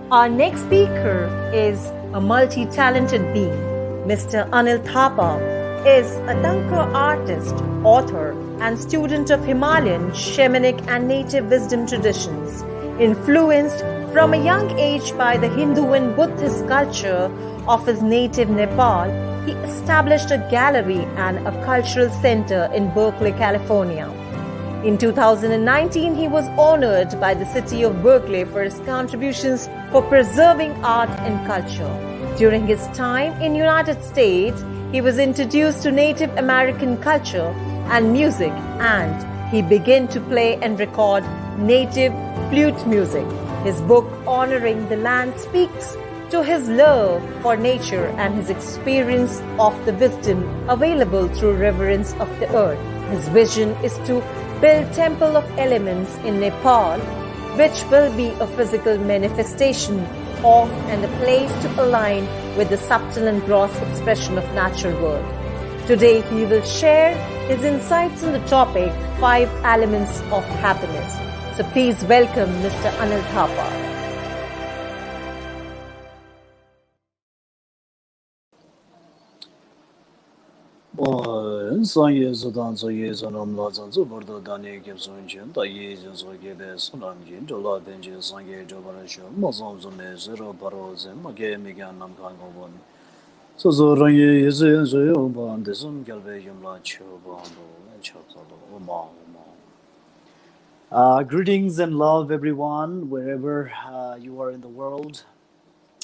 Our next speaker is a multi-talented being. Mr. Anil Thapa is a Tankra artist, author, and student of Himalayan, shamanic, and native wisdom traditions. Influenced from a young age by the Hindu and Buddhist culture of his native Nepal, he established a gallery and a cultural center in Berkeley, California. In 2019, he was honored by the city of Berkeley for his contributions for preserving art and culture. During his time in United States, he was introduced to Native American culture and music, and he began to play and record native flute music. His book Honoring the Land speaks to his love for nature and his experience of the wisdom available through reverence of the earth. His vision is to build Temple of Elements in Nepal, which will be a physical manifestation of and a place to align with the subtle and gross expression of natural world. Today he will share his insights on the topic 5 elements of happiness. So please welcome Mr. Anil Thapa. Sanye Sudan Soye Sonam Lazan Zuburdo Dani Gibson, the Yezin Soge, Sunamjin, Jola Benji, Sanye Jobarasho, Mosam Zune, Zero Paros, and Mage Migan Namkango. So Zoranye is in Zoyoban, the Sun Galvayum Lacho, Bando, and Chapsalo, greetings and love, everyone, wherever you are in the world.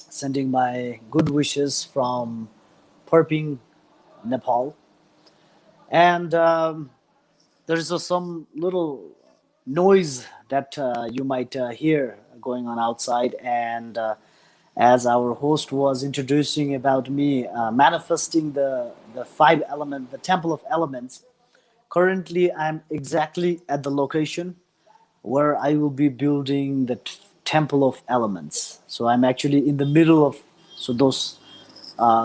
Sending my good wishes from Perping, Nepal. And there's some little noise that you might hear going on outside. And as our host was introducing about me, manifesting the 5 element, the Temple of Elements, currently I'm exactly at the location where I will be building the Temple of Elements. So I'm actually in the middle of those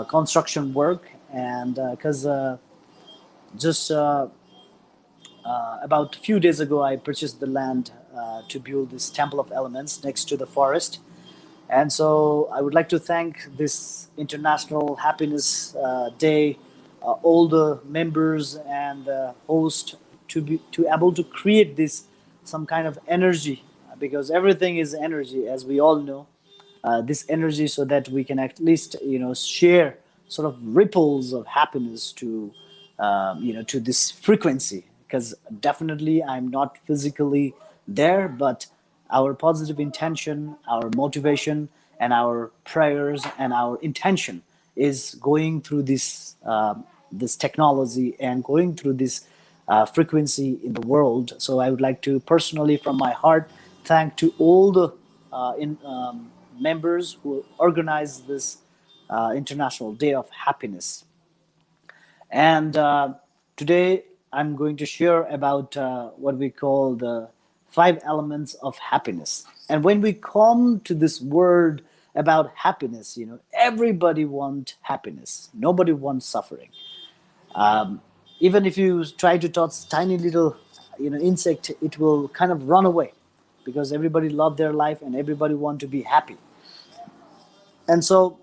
construction work, and because just about a few days ago, I purchased the land to build this Temple of Elements next to the forest. And so I would like to thank this International Happiness Day, all the members and the host to able to create this some kind of energy, because everything is energy, as we all know. This energy, so that we can at least share sort of ripples of happiness to to this frequency, because definitely I'm not physically there, but our positive intention, our motivation, and our prayers and our intention is going through this technology and going through this frequency in the world. So I would like to personally, from my heart, thank to all the members who organized this International Day of Happiness. And today I'm going to share about what we call the 5 elements of happiness. And when we come to this word about happiness, everybody wants happiness. Nobody wants suffering. Even if you try to touch tiny little insect, it will kind of run away, because everybody love their life and everybody want to be happy. And so,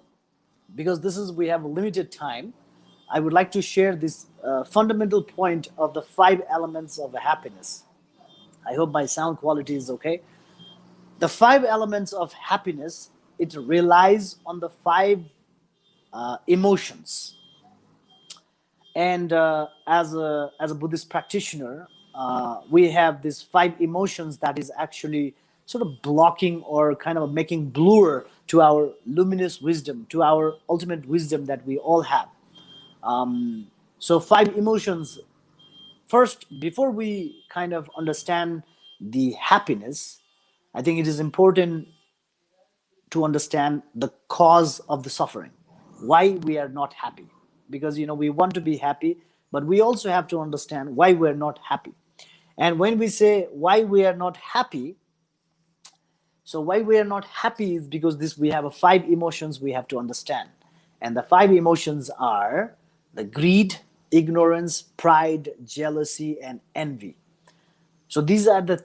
because we have a limited time, I would like to share this fundamental point of the 5 elements of happiness. I hope my sound quality is okay. The 5 elements of happiness, it relies on the 5 emotions. And as a Buddhist practitioner, we have these 5 emotions that is actually sort of blocking or kind of making blur to our luminous wisdom, to our ultimate wisdom that we all have. So 5 emotions. First, before we kind of understand the happiness, I think it is important to understand the cause of the suffering, why we are not happy. Because we want to be happy, but we also have to understand why we're not happy. And when we say why we are not happy, so why we are not happy is because we have 5 emotions we have to understand. And the 5 emotions are the greed, ignorance, pride, jealousy, and envy. So these are the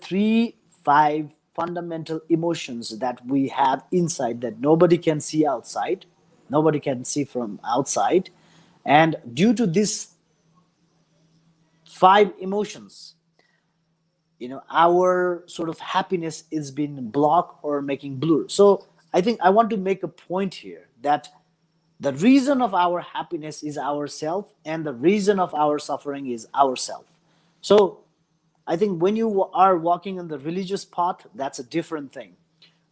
5 fundamental emotions that we have inside that nobody can see outside, nobody can see from outside. And due to these five emotions, our sort of happiness is being blocked or making blur. So I think I want to make a point here that the reason of our happiness is ourself, and the reason of our suffering is ourself. So I think when you are walking on the religious path, that's a different thing.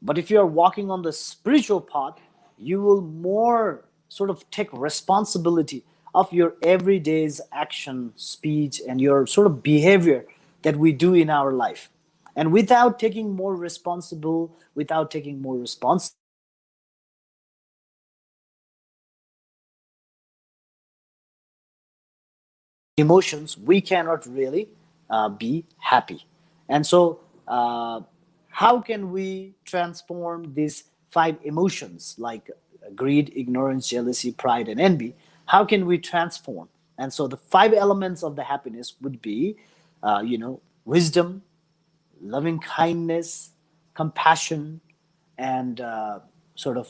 But if you are walking on the spiritual path, you will more sort of take responsibility of your everyday's action, speech, and your sort of behavior that we do in our life. And without taking more responsibility, emotions, we cannot really be happy. And so, how can we transform these five emotions like greed, ignorance, jealousy, pride, and envy? How can we transform? And so, the five elements of the happiness would be, wisdom, loving kindness, compassion, and sort of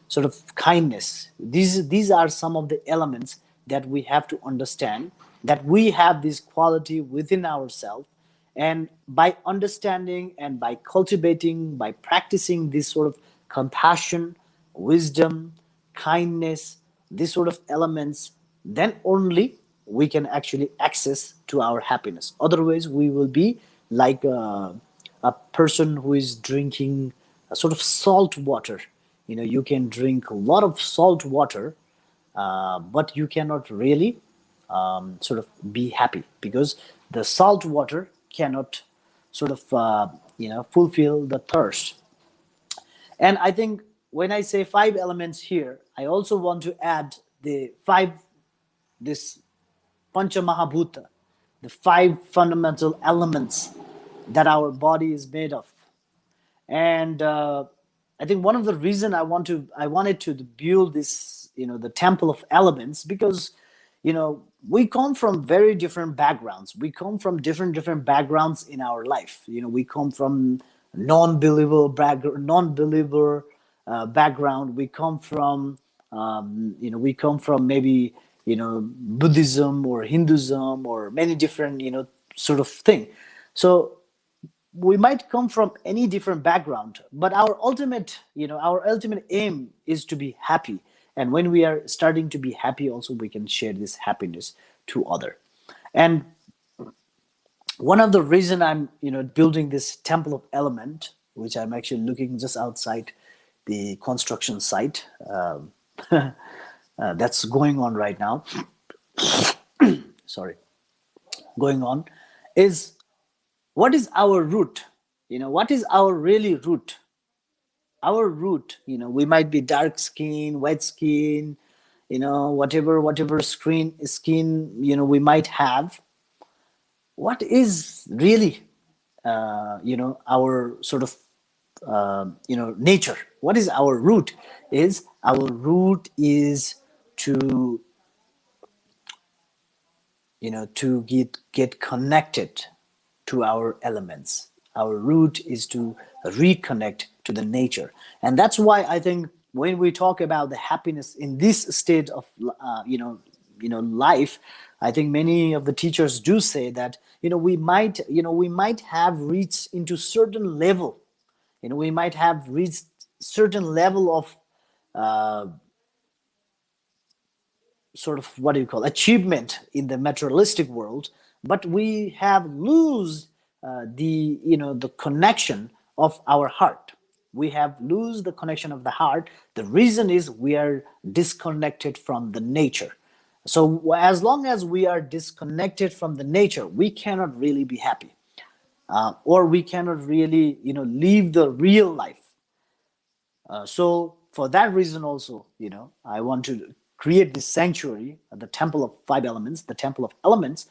sort of kindness. These are some of the elements that we have to understand, that we have this quality within ourselves. And by understanding and by cultivating, by practicing this sort of compassion, wisdom, kindness, these sort of elements, then only we can actually access to our happiness. Otherwise, we will be like a person who is drinking a sort of salt water. You can drink a lot of salt water, but you cannot really sort of be happy, because the salt water cannot sort of fulfill the thirst. And I think when I say five elements here, I also want to add the five, this pancha mahabhuta, the five fundamental elements that our body is made of. And I think one of the reason I wanted to build this, the temple of elements, because we come from very different backgrounds. We come from different backgrounds in our life. We come from non-believer background. We come from maybe Buddhism or Hinduism or many different sort of thing. So we might come from any different background, but our ultimate aim is to be happy. And when we are starting to be happy, also we can share this happiness to other. And one of the reason I'm building this temple of element, which I'm actually looking just outside the construction site, that's going on right now, sorry, going on, is what is our root? What is our really root? Our root, we might be dark skin, white skin, whatever skin, we might have. What is really, our sort of, nature? What is our root? Is our root is to, to get connected to our elements. Our root is to reconnect to the nature. And that's why I think when we talk about the happiness in this state of life, I think many of the teachers do say that we might have reached into certain level. We might have reached certain level of sort of, what do you call, achievement in the materialistic world, but we have lose the connection of our heart. We have lose the connection of the heart. The reason is we are disconnected from the nature. So as long as we are disconnected from the nature, we cannot really be happy, or we cannot really live the real life. So for that reason also, I want to create this sanctuary, the temple of five elements, the temple of elements.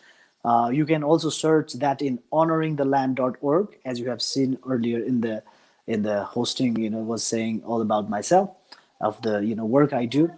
You can also search that in honoringtheland.org, as you have seen earlier in the hosting, was saying all about myself, of the work I do.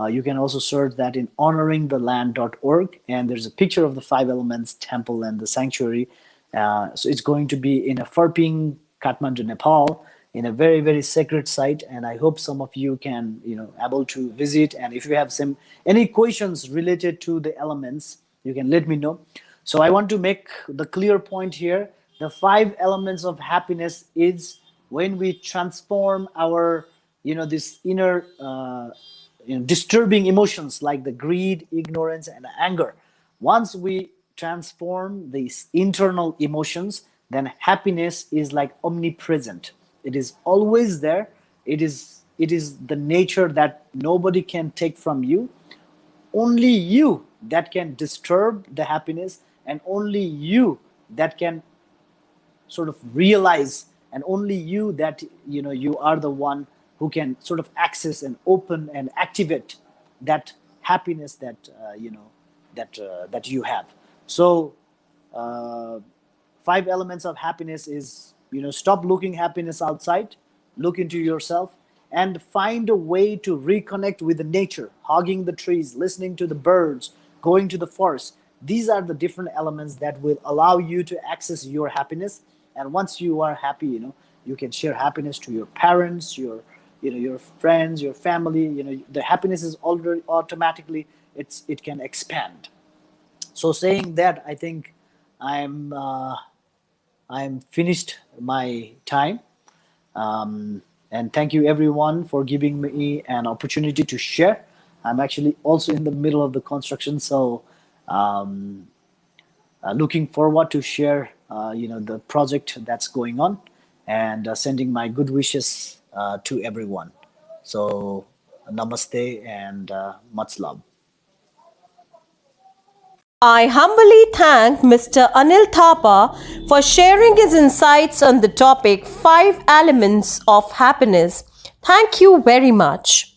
You can also search that in honoringtheland.org, and there's a picture of the five elements temple and the sanctuary. So it's going to be in a Farping, Kathmandu, Nepal, in a very very sacred site, and I hope some of you can able to visit. And if you have some any questions related to the elements, you can let me know. So I want to make the clear point here: the 5 elements of happiness is when we transform our this inner disturbing emotions like the greed, ignorance, and anger. Once we transform these internal emotions, then happiness is like omnipresent. It is always there. It is the nature that nobody can take from you. Only you that can disturb the happiness, and only you that can sort of realize, and only you that you are the one who can sort of access and open and activate that happiness that that you have. So uh, 5 elements of happiness is stop looking happiness outside, look into yourself, and find a way to reconnect with the nature, hugging the trees, listening to the birds, going to the forest. These are the different elements that will allow you to access your happiness. And once you are happy, you can share happiness to your parents, your friends, your family. The happiness is already automatically, it can expand. So saying that, I think i'm I'm finished my time. And thank you everyone for giving me an opportunity to share. I'm actually also in the middle of the construction, so um, looking forward to share the project that's going on, and sending my good wishes to everyone. So namaste and much love. I humbly thank Mr. Anil Thapa for sharing his insights on the topic 5 elements of happiness. Thank you very much.